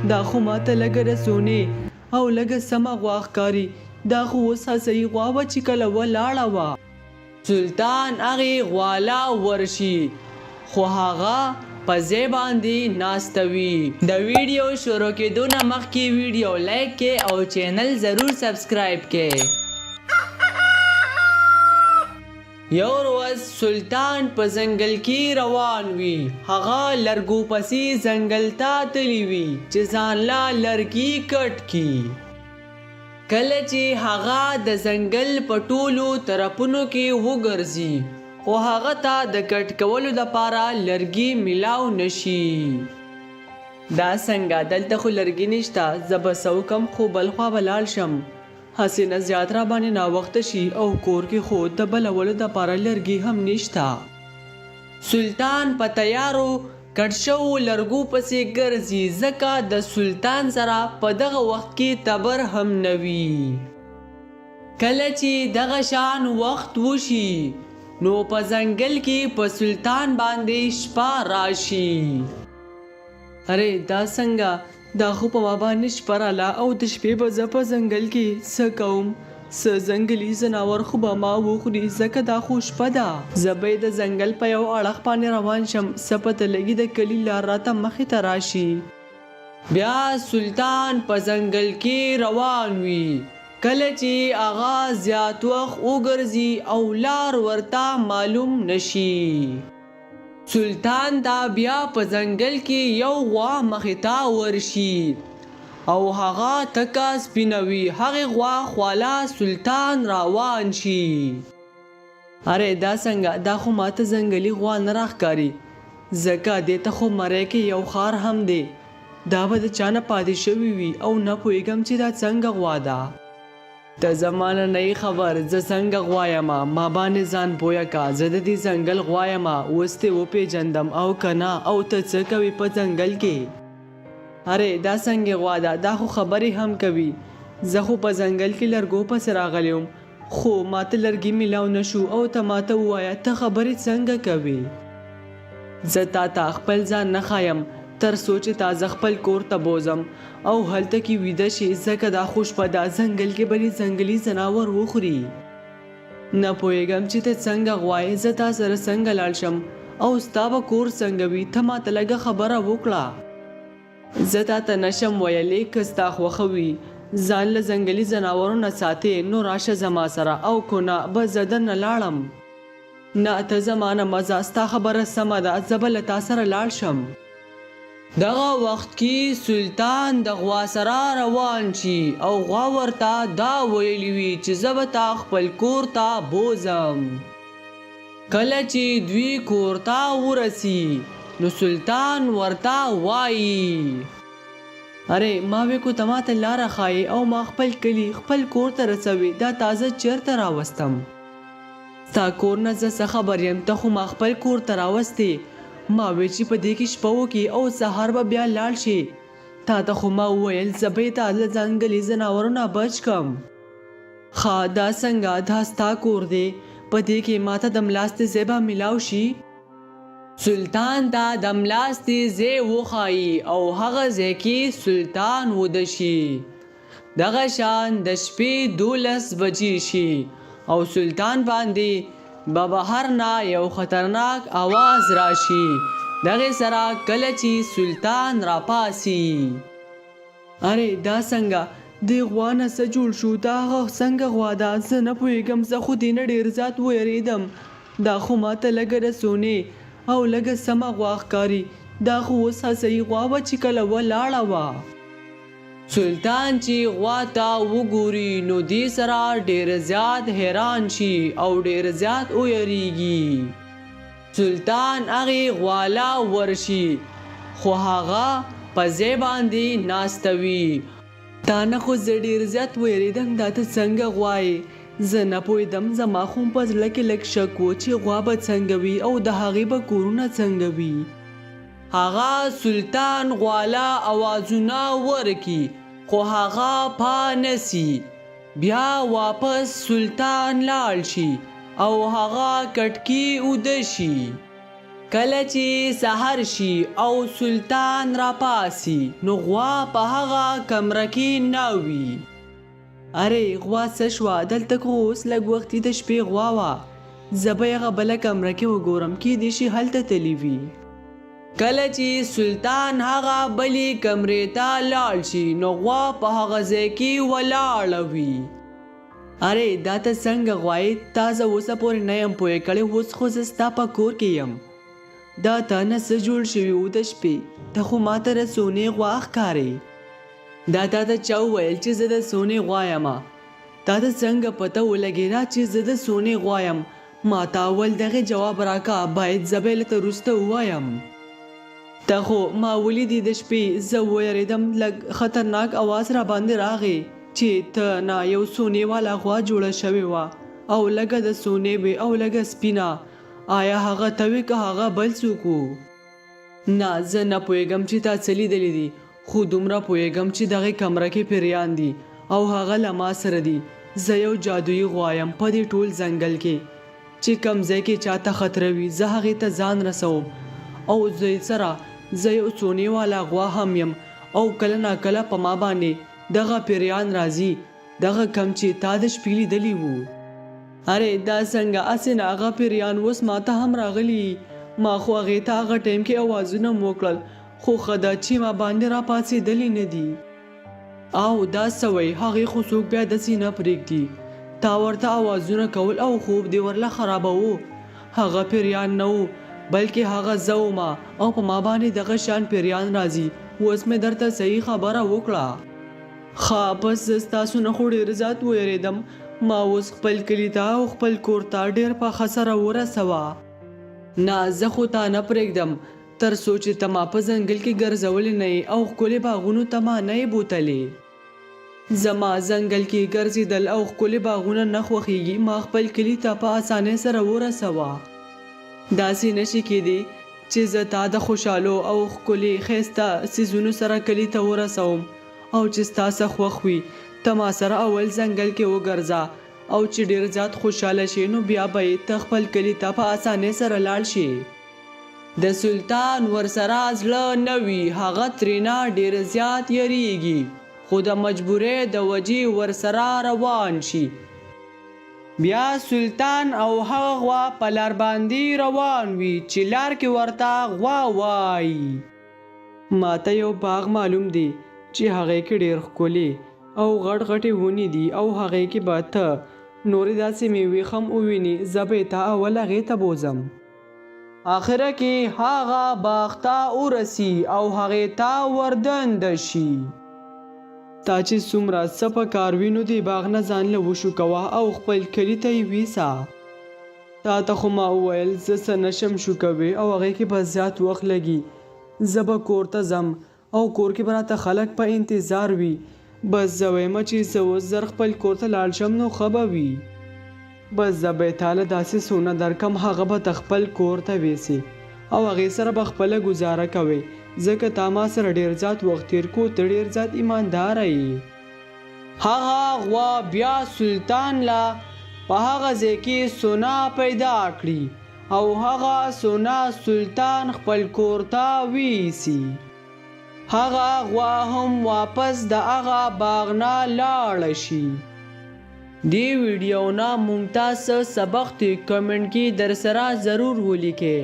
دا خو ماته لږه رسونې او لږه سمه غوا ښکاري. دا خو اوس صحیح غوا وه چې کله ولاړه وه. سلطان هغې غواله ورشي خو هغه په ځای باندې ناسته وي. د ویډیو شروع کېدو نه مخکې ویډیو لایک کړئ او چینل ضرور سبسکرایب کړئ. یو ورځ سلطان په ځنګل کې روان وي. هغه لرګو پسې ځنګل ته تللی وي چې ځان له لرګي کټ کړي. کله چې هغه د ځنګل په ټولو طرفونو کې وګرځي خو هغه ته د کټ کولو دپاره لرګي میلاو نشي. دا څنګه دلته خو لرګي نشته، زه به څه وکړم خو بل خوا به لاړ شم. هسې نه زیات را باندې ناوخته شي او کور کې خو د بلولو دپاره لرګي هم نشته. سلطان په تیارو کټ شوو لرګو پسې ګرځي ځکه د سلطان سره په دغه وخت کې تبر هم نه وي. کله چې دغه شان وخت وشي نو په ځنګل کې په سلطان باندې شپه راشي. ارې دا څنګه، دا خو په ما باندې شپه راله او د شپې به زه په ځنګل کې څه کوم؟ څه ځنګلي ځناور خو به ما وخوري ځکه دا خو شپه ده. زه به د ځنګل په یو اړخ باندې روان شم، څه پته لګي د کلي لار راته مخې ته راشي. بیا سلطان په ځنګل کې روان وي. کله چې هغه زیات وخت وګرځي او لار ورته معلوم نشي، سلطان ته بیا په ځنګل کې یو غوا مخې ته ورشي او هغه تکه سپینه وي. هغې غوا خواله سلطان روان شي. ارې دا څنګه، دا خو ماته ځنګلي غوا نه راښکاري ځکه دې ته خو مرۍ کې یو ښار هم دی. دا به د چا نه پاتې شوي وي او نه پوهېږم چې دا څنګه غوا ده. ته زما نه نه یې خبر زه څنګه غوا یمه، ما باندې ځان پویه که، زه د دې ځنګل غوا یمه، اوس دې وپېژندم او که نه، او ته څه کوې په ځنګل کې؟ ارې دا څنګه غوا ده، دا خو خبرې هم کوي. زه خو په ځنګل کې لرګو پسې راغلی وم خو ماته لرګي میلاو نه شو او ته ماته ووایه ته خبرې څنګه کوې؟ زه تا ته خپل ځان نه ښایم تر څو چې تازه خپل کور ته بوځم او هلته کې ویده شي ځکه دا خو شپه ده، ځنګل کې به دې ځنګلي ځناور وخوري. نه پوهېږم چې ته څنګه غوا یې، زه تا سره څنګه لاړ شم او ستا به کور څنګه وي، ته ماته لږه خبره وکړه. زه تا ته نشم ویلی که ستا خوښه وي ځان له ځنګلي ځناورو نه ساتې نو راشه زما سره، او که نه به زه درنه لاړم. نه ته زما نه مه ځه، ستا خبره سمه ده، زه به له تا سره لاړ شم. دغه وخت کې سلطان د غوا سره روان شي او غوا ورته دا ویلی وي چې زه به تا خپل کور ته بوځم. کله چې دوی کور ته ورسي نو سلطان ورته وایي ارې ما وې کو ته ماته لاره ښایې او ما خپل کلي خپل کور ته رسوي، دا تازه چېرته راوستم؟ ستا کور نه زه څه خبر یم، ته خو ما خپل کور ته راوستې. ما وی چې په دې کې شپه وکړي او سهار به بیا لاړ شي. تا ته خو ما وویل زه به یې تا له ځنګلي ځناورو نه بچ کړم. ښه دا څنګه، دا ستا کور دی، په دې کې ماته د ملاستې ځای به میلاو شي؟ سلطان ته د ملاستې ځای وښایي او هغه ځای کې سلطان وده شي. دغه شان د شپې 12 بجې شي او سلطان باندې به بهر نه یو خطرناک آواز راشي. دغې سره کله چې سلطان راپاسي، ارې دا څنګه، دې غوا نه څه جوړ شو، دا هغه څنګه غوا ده؟ زه نه پوهېږم، زه خو دې نه ډېر زیات ویرېدم. دا خو ماته لږه رسونې او لږه سمه غوا ښکاري، دا خو اوس صحیح غوا وه چې کله ولاړه وه. سلطان چې غوا ته وګوري نو دې سره ډېر زیات حیران شي او ډېر زیات ویریږي. سلطان هغې غواله ورشي خو هغه په ځای باندې ناسته وي. تا نه خو زه ډېر زیات ویرېدم، دا ته څنګه غوا یې؟ زه نه پوهېدم، زما خو په زړه کې لږ شک و چې غوا به څنګه وي او د هغې به کورونه څنګه وي. هغه سلطان غواله اوازونه ورکي خو هغه پا نسی. بیا واپس سلطان لاړ شي او هغه کټکی اوده شي. کله چې سحر شي او سلطان را پاسي نو غوا په هغه کمره کې نه وي. ارې غوا څه شوه؟ دلته خو اوس لږ وختي د شپې غوا وه، زه به هغه بله کمره کې وګورم، کیدای شي هلته تللی وي. کله چې سلطان هغه بلې کمرې ته لاړ شي نو غوا په هغه ځای کې ولاړه وي. ارې دا ته څنګه غوایې؟ تا زه اوسه پورې نه یم پوه کړی، اوس خو زه ستا په کور کې یم. دا تا نه څه جوړ شوي و د شپې؟ ته خو ما ته د سونې غوا ښکارې. دا تا ته چا وویل چې زه د سونې غوا یم؟ تا ته څنګه پته ولګېده چې زه د سونې غوا یم؟ ما ته اول دغې جواب راکړه، باید زه به یې ته وروسته ووایم. ته خو ما ولیدې د شپې، زه ویرېدم، لږ خطرناک اواز را باندې راغی چې ته نه یو سونې والا غوا جوړه شوې وه او لږه د سونې وې او لږه سپینه. آیا هغه ته وې که هغه بل څوک و؟ نه زه نه پوهېږم چې تا څه لیدلی دي، خو دومره پوهېږم چې دغې کمره کې پیریان دي او هغه له ما سره دي. زه یو جادویي غوا یم په دې ټول ځنګل کې، چې کوم ځای کې چاته خطره وي زه هغې ته ځان رسوم. او زه سره زه یو سونې والا غوا هم یم او کله ناکله په ما باندې دغه پیریان راځي، دغه کم چې تا د شپې لیدلی وو. ارې دا څنګه؟ هسې نه هغه پیریان اوس ما ته هم راغلي، ما خو هغې ته هغه ټایم کې اوازونه م وکړل، خو ښه ده چې ما باندې را پاڅېدلي نه دي. او دا څه وایي؟ هغې خو څوک بیا داسې نه پرېږدي، تا ورته اوازونه کول او خوب دې ورله خرابوو. هغه پیریان نه وو بلکې هغه زه وم او په ما باندې دغه شان پیریان راځي. اوس مې درته صحیح خبره وکړه. ښه بس زه ستاسو نه خو ډېر زیات ویرېدم، ما اوس خپل کلي ته او خپل کور ته ډېر په ښه سره ورسوه. نه زه خو تا نه پرېږدم تر څو چې ته ما په ځنګل کې ګرځولې نه یې او ښکلې باغونو ته ما نه یې بوتلې. زما ځنګل کې ګرځېدل او ښکلې باغونه نه خوښېږي، ما خپل کلي ته په اسانۍ سره ورسوه. داسې نشي کېدی چې زه تا د خوشحالو او ښکلې ښایسته څیزونو سره کلي ته ورسوم او چې ستا څه خوښ وي ته ما سره اول ځنګل کې وګرځه او چې ډېر زیات خوشحاله شي نو بیا به یې ته خپل کلي ته په اسانۍ سره لاړ شي. د سلطان ورسره زړه نه وي، هغه ترېنه ډېر زیات یریږي، خو د مجبورۍ د وجې ورسره روان شي. بیا سلطان او هغه غوا په لار باندې روان وي چې لار کې ورته غوا وایي. ما ته یو باغ معلوم دی چې هغې کې ډېر ښکلې او غټ غټې ونې دي او هغې کې به ته نورې داسې میوې هم ووینې، زه به تا اول هغې ته بوځم. آخره کې هغه باغ ته ورسي او هغې ته وردنده شي. تا چې څومره څه په کار وي نو دې باغ نه ځان له وشو کوه او خپل کلي ته یې ویسه. تا ته خو ما وویل زه څه نشم شو کوې او هغې کې به زیات وخت لګي، زه به کور ته ځم او کور کې به راته خلک په انتظار وي. بس زه وایم چې زه اوس زر خپل کور ته لاړ شم نو ښه به وي. بس زه به یې تاله داسې سونه درکم هغه به ته خپل کور ته ویسې او هغې سره به خپله ګزاره کوې، ځکه تا ما سره ډېر زیات وخت تېر کو، ته ډېر زیات ایمانداره یې. هغه غوا بیا سلطان لا په هغه ځای کې سونا پیدا کړي او هغه سونا سلطان خپل کور ته ویسي. هغه غوا هم واپس د هغه باغ نه لاړه شي. دې ویډیو نه مونږ ته څه سبق دی کمنټ کې در سره ضرور ولیکئ.